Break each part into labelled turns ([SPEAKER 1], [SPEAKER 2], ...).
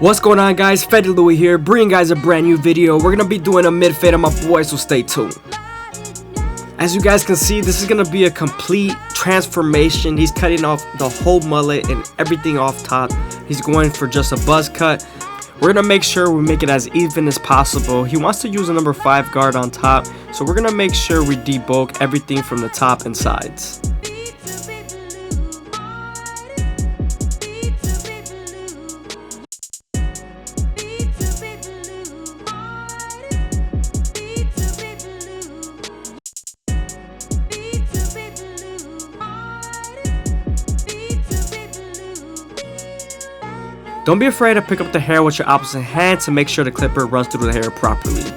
[SPEAKER 1] What's going on, guys? FadeitLuie here, bringing guys a brand new video. We're gonna be doing a mid fade on my boy, so stay tuned. As you guys can see, this is gonna be a complete transformation. He's cutting off the whole mullet and everything off top. He's going for just a buzz cut. We're gonna make sure we make it as even as possible. He wants to use a number 5 guard on top, so we're gonna make sure we debulk everything from the top and sides. Don't be afraid to pick up the hair with your opposite hand to make sure the clipper runs through the hair properly.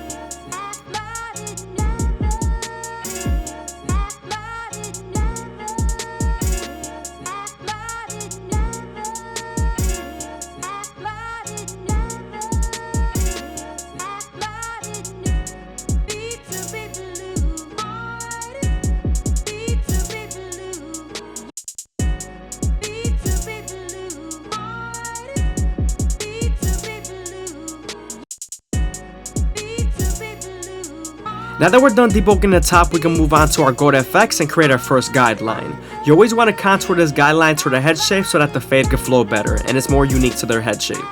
[SPEAKER 1] Now that we're done debulking the top, we can move on to our gold FX and create our first guideline. You always want to contour this guideline to the head shape so that the fade can flow better and it's more unique to their head shape.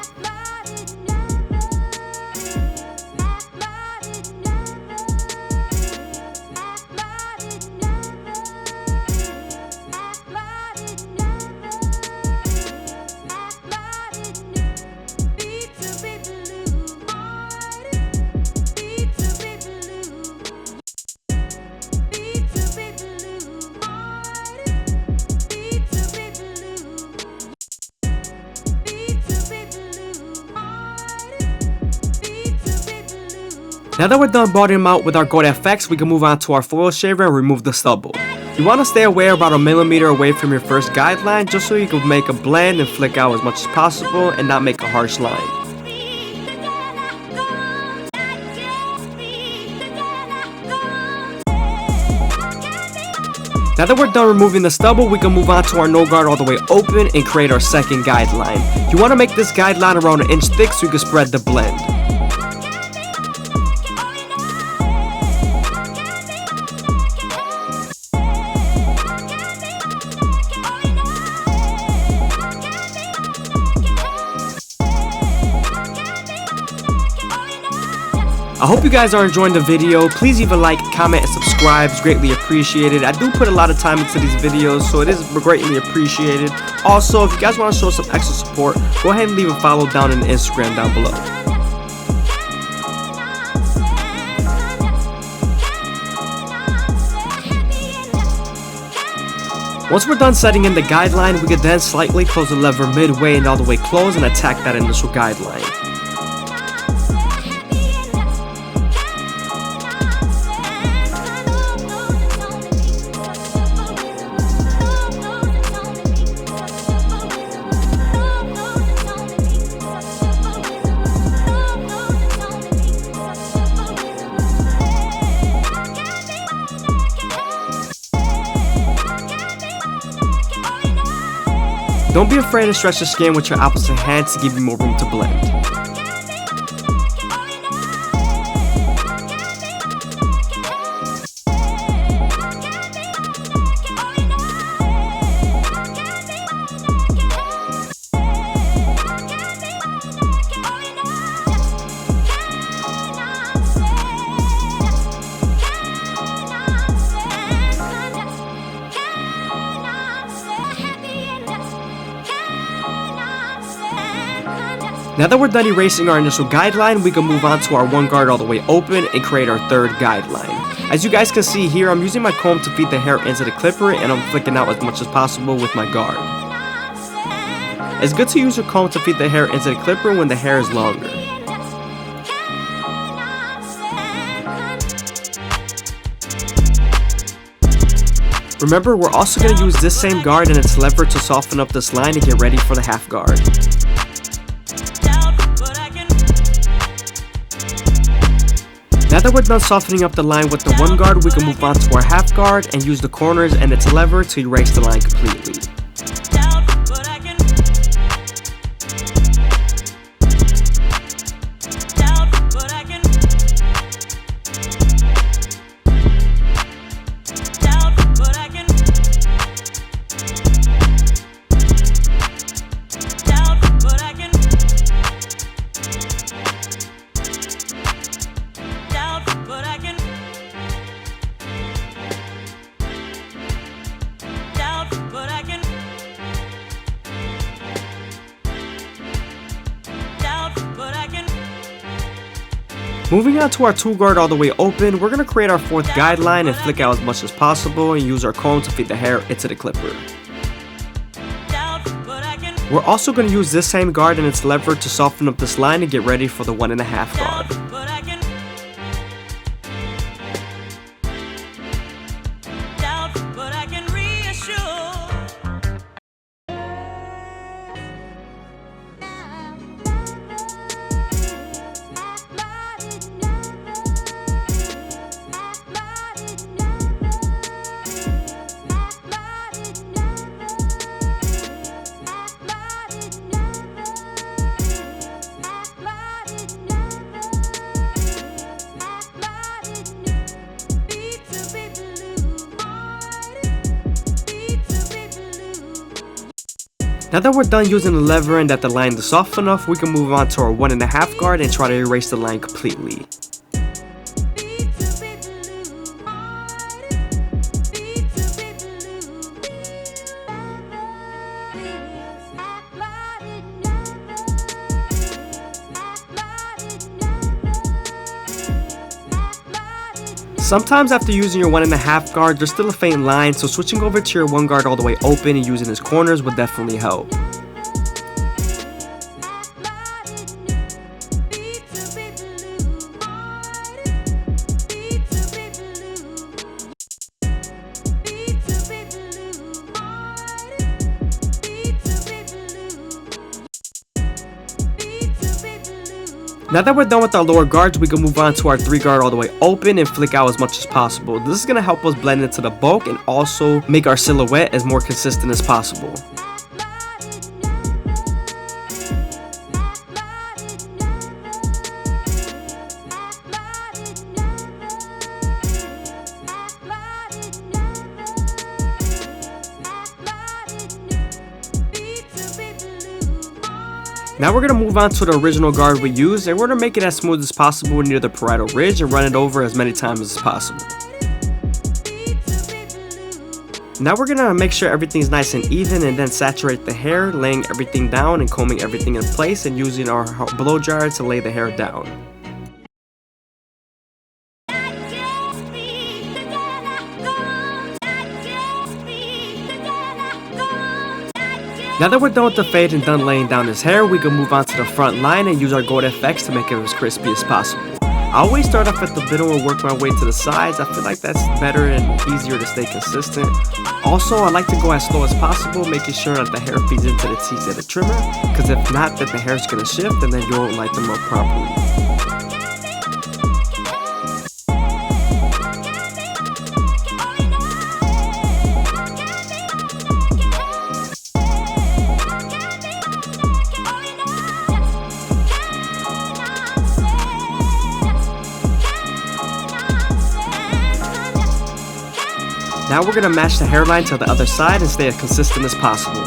[SPEAKER 1] Now that we're done balding him out with our gold FX, we can move on to our foil shaver and remove the stubble. You want to stay away about a millimeter away from your first guideline just so you can make a blend and flick out as much as possible and not make a harsh line. Now that we're done removing the stubble, we can move on to our no guard all the way open and create our second guideline. You want to make this guideline around 1 inch thick so you can spread the blend. I hope you guys are enjoying the video. Please leave a like, comment, and subscribe. It's greatly appreciated. I do put a lot of time into these videos, so it is greatly appreciated. Also, if you guys want to show some extra support, go ahead and leave a follow down in the Instagram down below. Once we're done setting in the guideline, we can then slightly close the lever midway and all the way close and attack that initial guideline. Don't be afraid to stretch the skin with your opposite hand to give you more room to blend. Now that we're done erasing our initial guideline, we can move on to our 1 guard all the way open and create our third guideline. As you guys can see here, I'm using my comb to feed the hair into the clipper and I'm flicking out as much as possible with my guard. It's good to use your comb to feed the hair into the clipper when the hair is longer. Remember, we're also going to use this same guard and its lever to soften up this line and get ready for the half guard. Now that we're done softening up the line with the 1 guard, we can move on to our half guard and use the corners and its lever to erase the line completely. Moving on to our tool guard all the way open, we're going to create our fourth guideline and flick out as much as possible and use our comb to feed the hair into the clipper. We're also going to use this same guard and its lever to soften up this line and get ready for the 1.5 guard. Now that we're done using the lever and that the line is soft enough, we can move on to our 1.5 guard and try to erase the line completely. Sometimes after using your 1.5 guard, there's still a faint line, so switching over to your 1 guard all the way open and using its corners would definitely help. Now that we're done with our lower guards, we can move on to our 3 guard all the way open and flick out as much as possible. This is going to help us blend into the bulk and also make our silhouette as more consistent as possible. Now we're going to move on to the original guard we used, and we're going to make it as smooth as possible near the parietal ridge and run it over as many times as possible. Now we're going to make sure everything's nice and even and then saturate the hair, laying everything down and combing everything in place and using our blow dryer to lay the hair down. Now that we're done with the fade and done laying down his hair, we can move on to the front line and use our gold FX to make it as crispy as possible. I always start off at the middle and work my way to the sides. I feel like that's better and easier to stay consistent. Also, I like to go as slow as possible, making sure that the hair feeds into the teeth of the trimmer, because if not, then the hair's going to shift and then you won't light them up properly. Now we're going to match the hairline to the other side and stay as consistent as possible.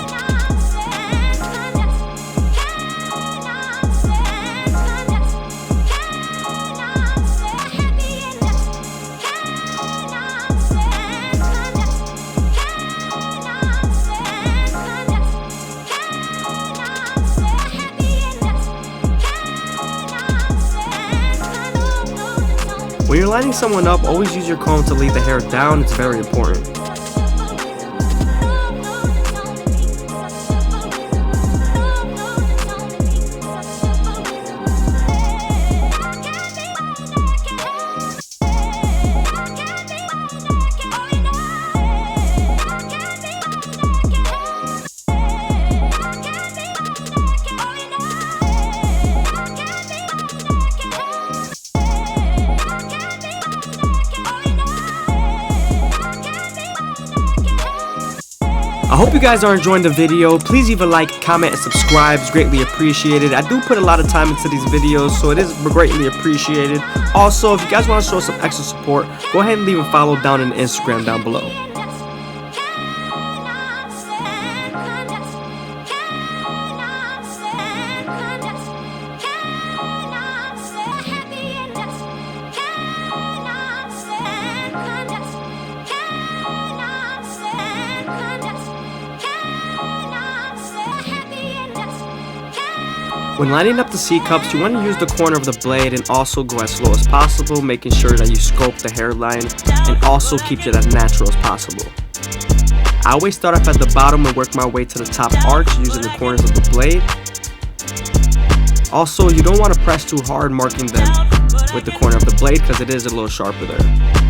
[SPEAKER 1] When you're lining someone up, always use your comb to lead the hair down. It's very important. I hope you guys are enjoying the video. Please leave a like, comment, and subscribe. It's greatly appreciated. I do put a lot of time into these videos, so it is greatly appreciated. Also, if you guys want to show some extra support, go ahead and leave a follow down in the Instagram down below. When lining up the C-cups, you want to use the corner of the blade and also go as slow as possible, making sure that you sculpt the hairline and also keep it as natural as possible. I always start off at the bottom and work my way to the top arch using the corners of the blade. Also, you don't want to press too hard marking them with the corner of the blade because it is a little sharper there.